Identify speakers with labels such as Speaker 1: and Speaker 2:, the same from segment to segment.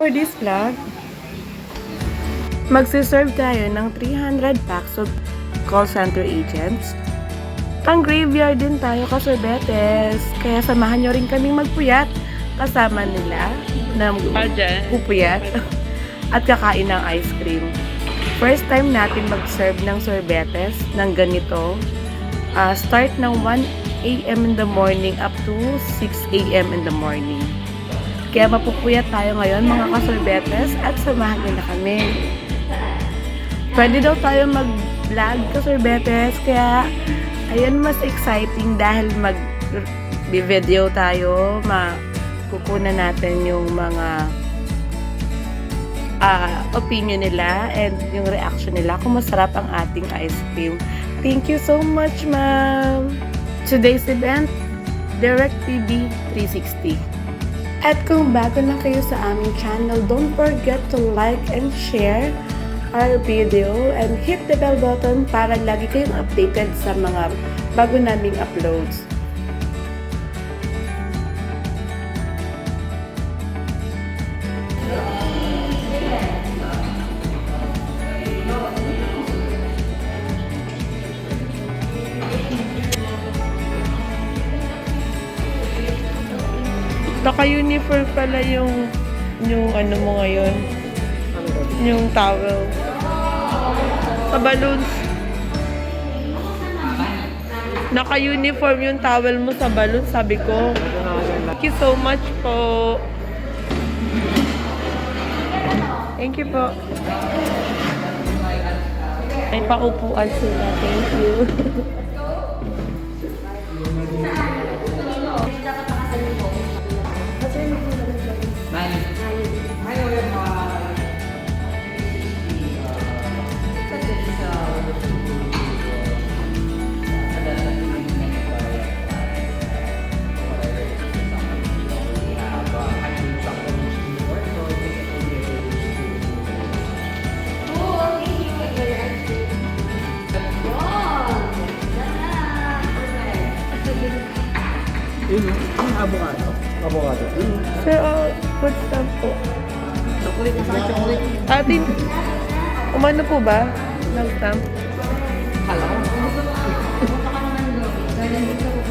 Speaker 1: For this vlog, magsiserve tayo ng 300 packs of call center agents. Pang graveyard din tayo kasorbetes, kaya samahan nyo rin kaming magpuyat kasama nila na pupuyat at kakain ng ice cream. First time natin mag-serve ng sorbetes ng ganito. Start ng 1 a.m. in the morning up to 6 a.m. in the morning. Kaya mapupuyat tayo ngayon mga kasorbetes at samahan nila kami. Pwede daw tayo mag-vlog kasorbetes, kaya ayun, mas exciting dahil mag-video tayo, makukunan natin yung mga opinion nila and yung reaction nila kung masarap ang ating ice cream. Thank you so much, ma'am! Today's event, DirecTV 360. At kung bago na kayo sa aming channel, don't forget to like and share our video and hit the bell button para lagi kayong updated sa mga bago naming uploads. Naka-uniform pala yung ano mo ngayon. Yung towel. Sa balloons. Naka-uniform yung towel mo sa balloons, sabi ko. Thank you so much po. Thank you po. May paupuan sila. Thank you.
Speaker 2: Avocado. Avocado.
Speaker 1: Sir, good stuff po.
Speaker 2: Chocolate na sa chocolate.
Speaker 1: Atin, umano po ba? Nag-stamp?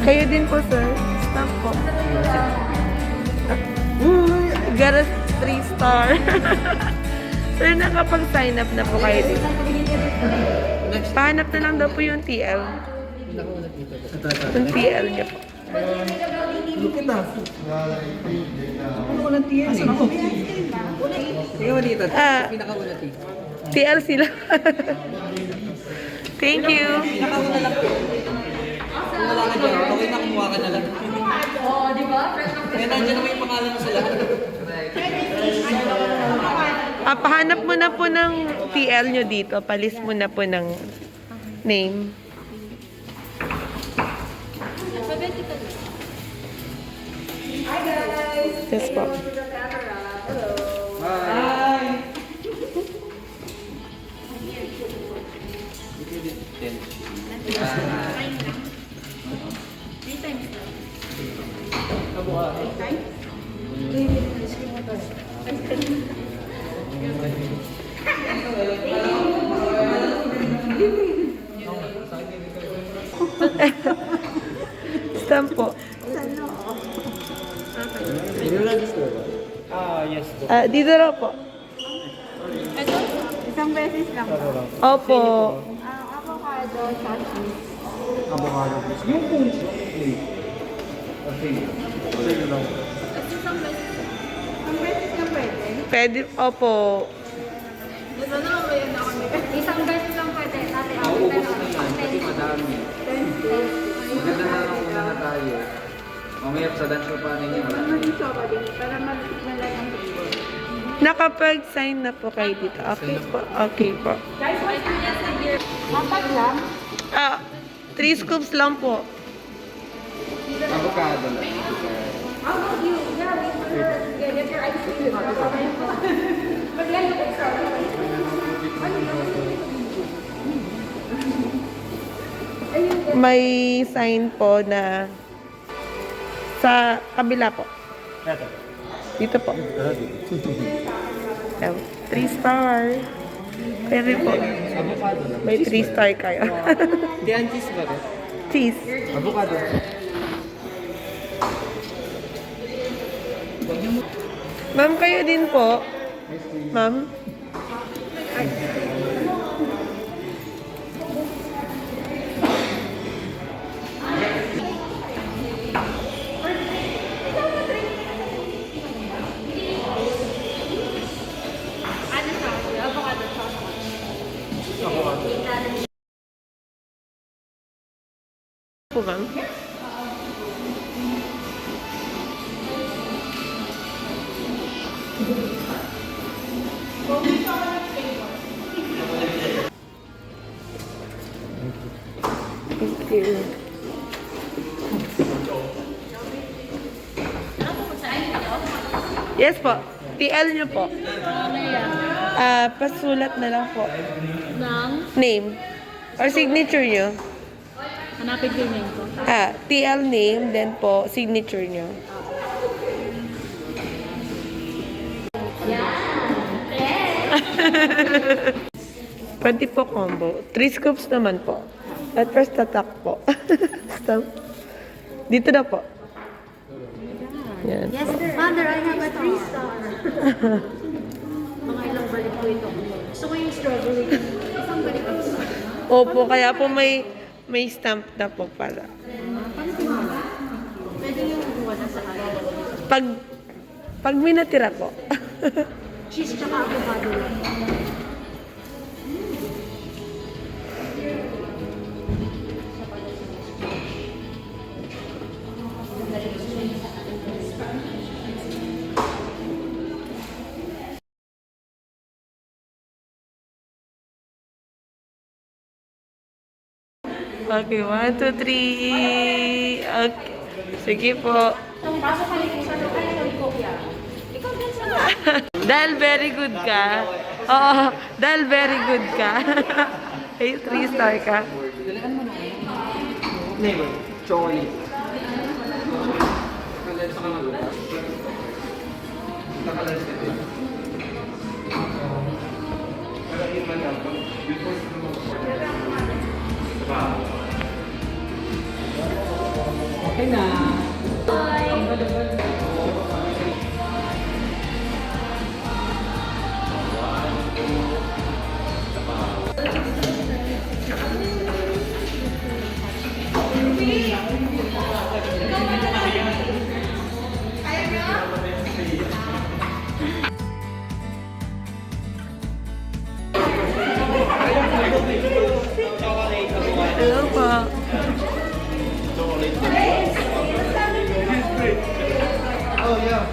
Speaker 1: Kayo din po, sir. Stamp po. Got a 3-star. Sir, nakapag-sign up na po kayo din. Pahanap na lang daw po yung TL. Yung TL niya po.
Speaker 2: Look at that. Ano walang tiyan eh? Tingnan mo dito. Pinakauna tiyan.
Speaker 1: TL sila. Thank you.
Speaker 2: Pinakauna lang. Kung wala ka dyan, okay na kumuha ka na lang. Oo, di ba? Kaya nandiyan naman yung pangalan mo sila.
Speaker 1: Pahanap mo na po ng TL nyo dito. Palis mo na po ng name.
Speaker 3: Hi guys!
Speaker 1: Yes po.
Speaker 3: Hello!
Speaker 2: Hi!
Speaker 1: Stamp po.
Speaker 2: Yes.
Speaker 1: Dito raw po.
Speaker 3: Isang beses lang po.
Speaker 1: Opo.
Speaker 3: Avocado, sausage.
Speaker 2: Avocado. Yung kung plate. Okay. Sige lang.
Speaker 3: Isang beses na pwede.
Speaker 1: Pwede, opo.
Speaker 3: Ito na, may na kami. Isang beses lang pwede. Ate,
Speaker 4: Maubos na yan kasi madami.
Speaker 3: 10.
Speaker 4: Maganda na lang una na tayo. Mamaya sa dance pa ninyo.
Speaker 3: Para matikman lang ang flavor.
Speaker 1: Nakapag-sign na po kayo dito. Okay po. Okay po.
Speaker 3: Guys, what's the yes here? Apat lang?
Speaker 1: 3 scoops lang po.
Speaker 4: Avocado lang.
Speaker 3: How about you? Yeah, wait for her. Get your ice cream. Maglayo kayo sa
Speaker 1: May sign po na sa kabila po.
Speaker 2: Ito.
Speaker 1: Dito po.
Speaker 2: Dito.
Speaker 1: 3 star. Pwede po. May 3 star kayo.
Speaker 2: Hindi ang cheese ba ito?
Speaker 1: Cheese.
Speaker 2: Avocado.
Speaker 1: Ma'am, kayo din po. Ma'am.
Speaker 3: Ano siya? Avocado sauce.
Speaker 1: Po, ma'am. Thank you. Yes po. TL nyo po. Pasulat na lang po. Name. Or signature nyo.
Speaker 3: Hanapin ko yung name ko.
Speaker 1: TL name, then po, signature nyo. Pwede po combo. 3 scoops naman po. At first attack po. Stop. Dito na po. Yan.
Speaker 3: Yes, Mother, I have a 3-star. Mga ilang balik ko ito. Gusto ko yung strawberry. Isang balik ko.
Speaker 1: Opo, kaya po may stamp na po pala.
Speaker 3: Paano tingnan? Pwede yung wala sa akin.
Speaker 1: Pag may natira po.
Speaker 3: Cheese tsaka avocado lang.
Speaker 1: Okay, 1, 2, 3. Okay. Sige po.
Speaker 3: Ang pasok ka rin sa kaya ng kopya. Ikaw din sa
Speaker 1: Dahil very good ka. Oo, dahil very good ka. Hey, 3 star ka.
Speaker 2: Neighbor. Chocolate. Okay na.
Speaker 1: Hello po.
Speaker 2: Oh, yeah.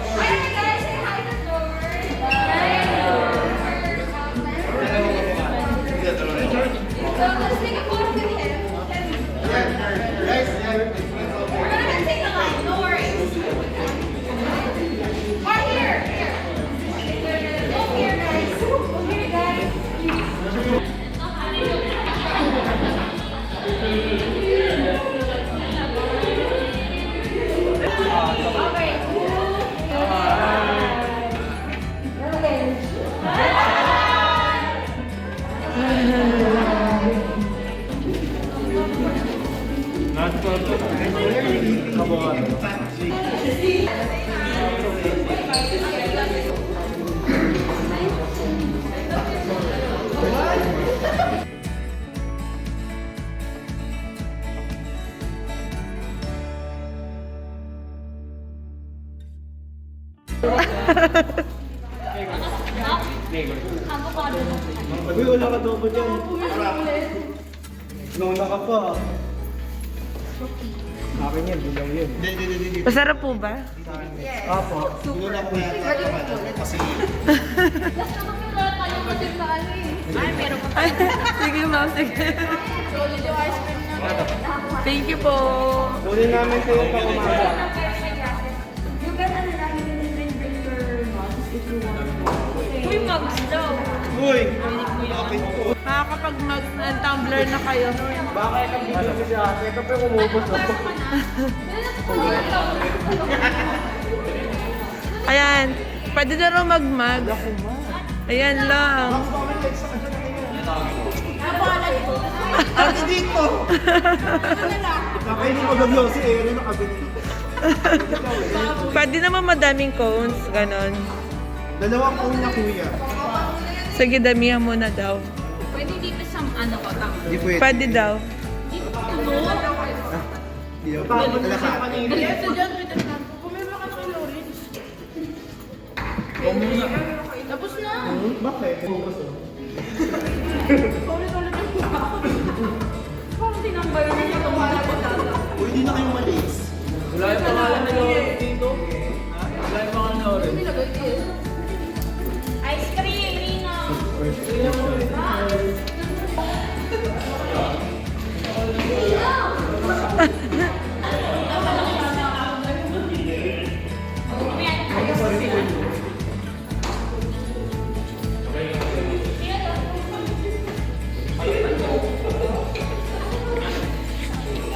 Speaker 2: Uy, wala ka double dyan. Nauna ka pa. Akin yan, bilang yun.
Speaker 1: Masarap po ba?
Speaker 2: Apo.
Speaker 1: Sige ma'am, sige. Thank you po.
Speaker 2: Kunin namin kayo pa umaga.
Speaker 3: You can Uy, mugs daw.
Speaker 2: Uy! Bakit po?
Speaker 1: Makakapag-mag and tumbler na kayo.
Speaker 2: Bakit ang gusto siya? Ito pa yung umubos ako.
Speaker 1: Ayan. Pwede na rin mag-mag. Ayan lang.
Speaker 2: Ate dito! Kakainin mo gagyaw si Erin nakabit.
Speaker 1: Pwede naman madaming cones, ganon.
Speaker 2: Dalawang phone na kuya.
Speaker 1: Sige, damihan mo na daw.
Speaker 3: Pwede dito sa ano ko, tang.
Speaker 2: Di pwede.
Speaker 1: Pwede daw.
Speaker 2: Di ba? Kalahati.
Speaker 3: Dito dyan, dito dyan. Kumira ka na kay Lorin. Tapos na.
Speaker 2: Bakit?
Speaker 3: Ulit-ulit ang mukha ko. Parang tinambay na yung tumalapot na.
Speaker 2: Uy, di na kayo malis.
Speaker 4: Wala yung pangalan ni Loren dito. Wala yung pangalan ni Loren.
Speaker 3: Ice cream, Rino.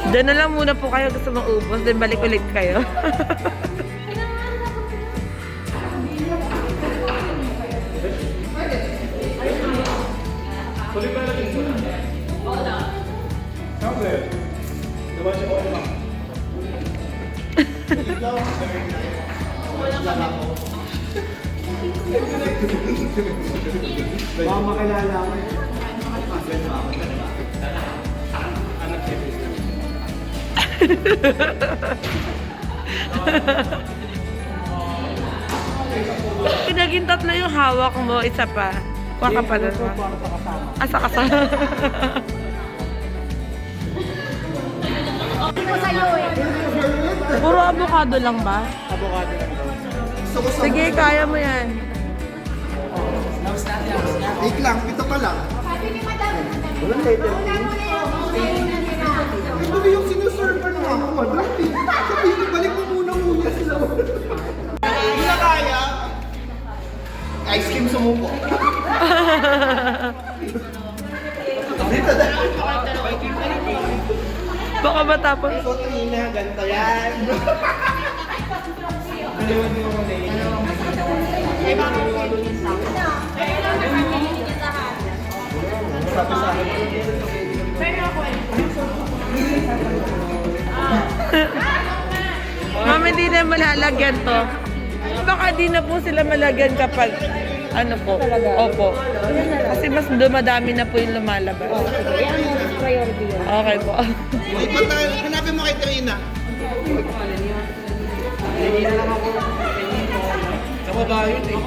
Speaker 1: Diyan na lang muna po kayo gusto maubos, then balik ulit kayo.
Speaker 2: Baka makilala ko.
Speaker 1: Naging tatlo yung hawak mo, isa pa. Kuha ka pa doon. Asa kasama.
Speaker 3: Hindi ko sa'yo eh.
Speaker 1: Puro avocado lang ba?
Speaker 2: Avocado lang daw. Gusto ko sa...
Speaker 1: Sige, kaya mo yan.
Speaker 2: Wait lang, ito pa lang.
Speaker 3: Sabi ni Madam.
Speaker 2: Walang letter.
Speaker 3: Una mo na yung
Speaker 2: Ito na yung sinuserve na ako, madam. Sabi ko, balik mo muna sila. Hindi na kaya. Ice cream sumuko. Dito na.
Speaker 1: Baka matapos.
Speaker 2: So, Trina, ganito yan. Sabi sa akin.
Speaker 1: Mami, di na malalagyan to. Baka di na po sila malagyan kapag ano po. Opo. Kasi mas dumadami na po yung lumalabas. Okay po.
Speaker 2: Ikot na, hanapin mo kay Trina. Sa baba yun eh.